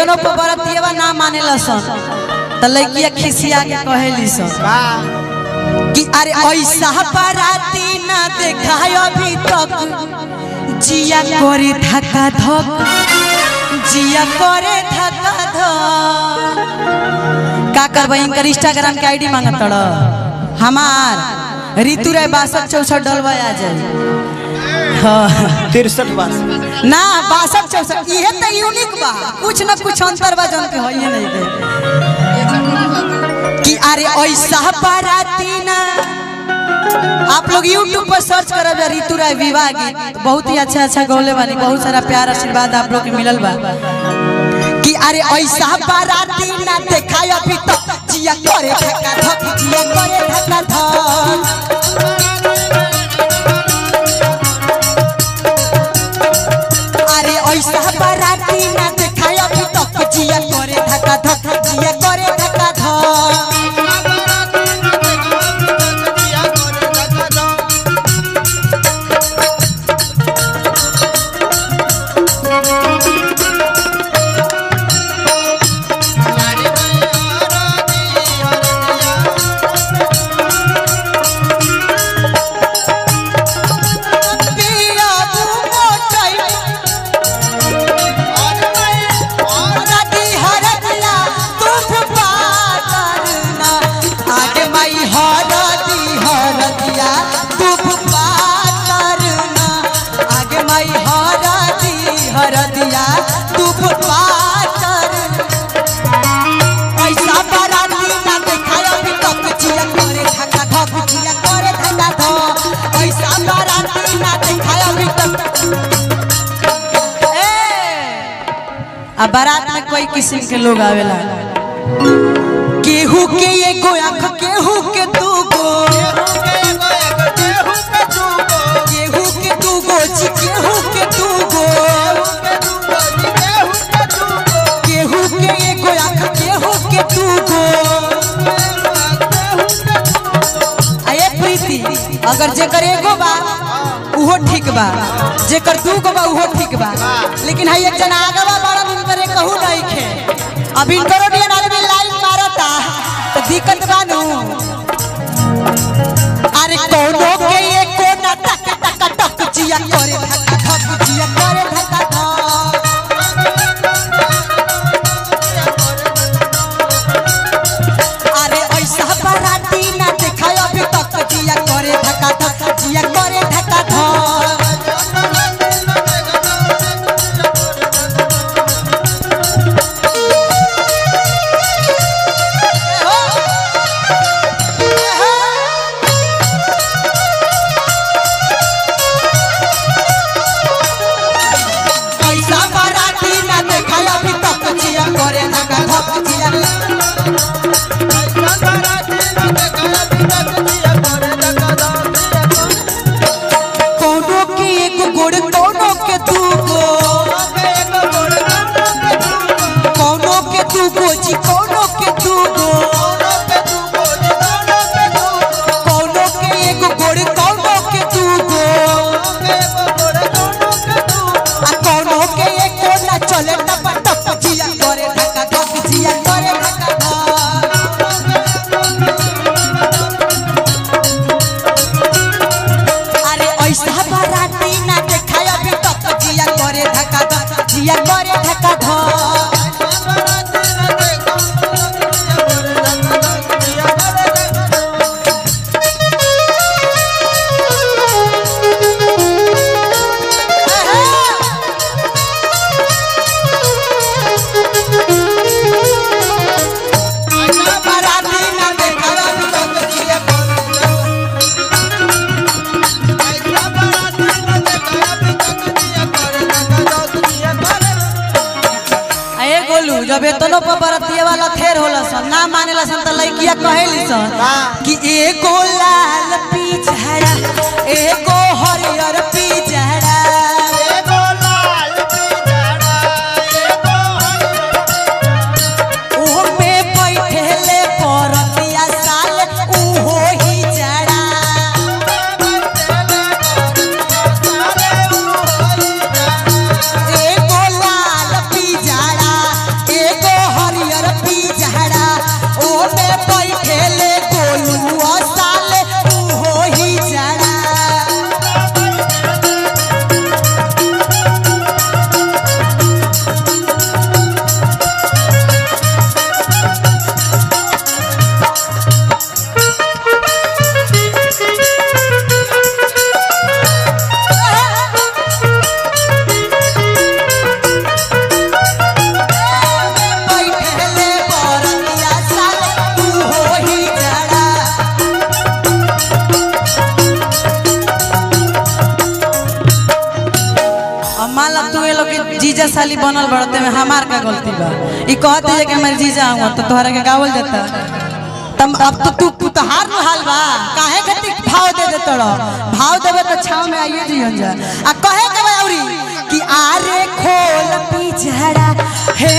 केतनो पे बरतियवा ना मानेला सन त लइकिया खिसिया के कहेली सन कि अरे ऐसा बराती ना देखा अभी तक जिया करे धक्का धक जिया करे धक्का धक का करबे इनकर इंस्टाग्राम के आईडी मांगत तड़ हमार ऋतु राय 6264 डलवा आ जाए 63 ना 6264 ये तो यूनिक बा कुछ ना कुछ अंतर बा जन के होइए नहीं दे कि अरे ऐसा बराती ना आप लोग YouTube पर सर्च करब ऋतु राय विवाह गीत बहुत ही अच्छा गौले वाली बहुत सारा प्यार आशीर्वाद आप लोग के मिलल बा कि अरे ऐसा बराती ना देखा अभी तक जिया करे धक्का धक जिया करे धक्का धक अरे ऐसा बराती ना देखा अभी तक जिया करे धक्का धक जिया करे धक्का धक अब बारात में कोई किस्म के लोग आवेला केहू के एगो आँख केहू के दूगो केहू के दूगो जी केहू के दूगो केहू के एगो आँख केहू के दूगो आये प्रीति अगर जेकर एगो बा उहो ठीक बा जेकर दूगो बा उहो ठीक बा लेकिन है एक जना आगवा बड़ा दिन करे कहू नहीं खे अब इनकरो भी नाले में लाइन मारता तो दिक्कत बानू अरे कोनो के ये कोना टक टक टक जिया करे धक्का धक जिया करे धक्का धक अरे ऐसा बराती ना देखा अभी तक जिया करे धक्का धक जिया करे धक्का धक जब एतनो पर बरतिया वाला थेर होला सन ना मानेला सन त लइकिया कहेली सन कि एगो लाल पिछड़ा एगो हरियर पिछड़ा एगो लाल पिछड़ा एगो हरियर ओह पे बैठेले परतिया साल उहो ही जड़ा एगो लाल पिछड़ा बनल बढ़ते में हमार का गलती बा। ई कहते जे कि हमर जीजा हुआ तो तोहरा के गावल जाता। तब अब तो तू पुतहार न हाल बा काहे खातिर भाव दे दे तोड़ भाव देबे तो छाव में आइए जीवन जा आ कहे के औरी कि आरे खोल पिछड़ा हे